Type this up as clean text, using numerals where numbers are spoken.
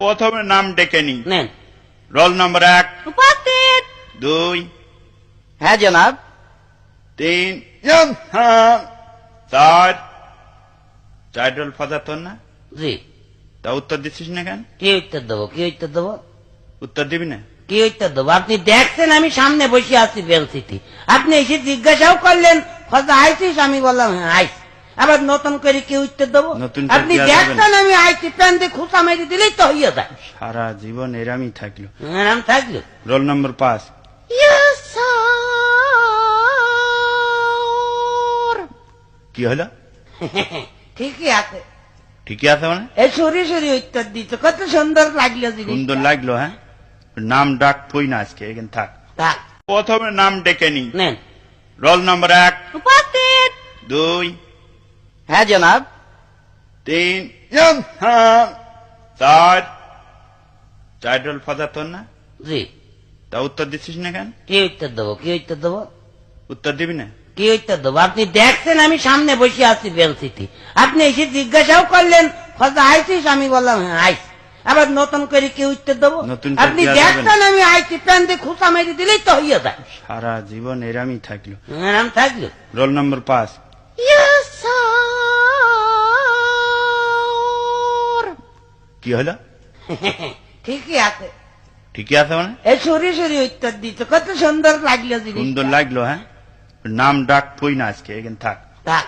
প্রথমে নাম ডেকে নি। নেন। রোল নম্বর 1, উপস্থিত। 2, হ্যাঁ জনাব। 3, 4। 4 রোল ফাদার তোর না? জি। তা উত্তর দিচ্ছিস না কেন? কি উত্তর দেবো? কি উত্তর দেবো? উত্তর দিবি না? কি উত্তর দেবো? আপনি দেখছেন আমি সামনে বসে আছি বেলসিটি, আপনি এসে জিজ্ঞাসাও করলেন ফজা আইসিস, আমি বললাম হ্যাঁ আইস। আবার নতুন করে কি উত্তর দেবো? নতুন করে আপনি কি আর দেখছেন আমি আইসি, প্যান দিয়ে খুঁচা মেরে দিলেই তো হইয়া যায়। সারা জীবন এরামই থাকলো। নাম থাকলো। Roll number 5। কি হলো? ঠিকই আছে। ঠিকই আছে মানে? এই সরি সরি উত্তর দিত, কত সুন্দর লাগলো জিনিস। সুন্দর লাগলো। হ্যাঁ, নাম ডাক তুই না আজকে, এখানে থাক। থাক। প্রথমে নাম ডেকে নি। নেন। রোল নম্বর 1, উপস্থিত। 2, হ্যাঁ জনাব। 3, 4। 4 রোল ফাদার তোর না? জি। তা উত্তর দিচ্ছিস না কেন? কি উত্তর দেবো? কি উত্তর দেবো? উত্তর দিবি না? কি উত্তর দেবো? আপনি দেখছেন আমি সামনে বসে আছি বেলসিটি, আপনি এসে জিজ্ঞাসাও করলেন ফজা আইসিস, আমি বললাম হ্যাঁ আইস। আবার নতুন করে কি উত্তর দেবো? নতুন করে আপনি কি আর দেখছেন আমি আইসি, প্যান দিয়ে খুঁচা মেরে দিলেই তো হইয়া যায়। সারা জীবন এরামই থাকলো। নাম থাকলো। Roll number 5। কি হলো? ঠিকই আছে। ঠিকই আছে মানে? এই সরি সরি উত্তর দিত, কত সুন্দর লাগলো জিনিস। সুন্দর লাগলো। হ্যাঁ, নাম ডাক তুই না আজকে, এখানে থাক। থাক।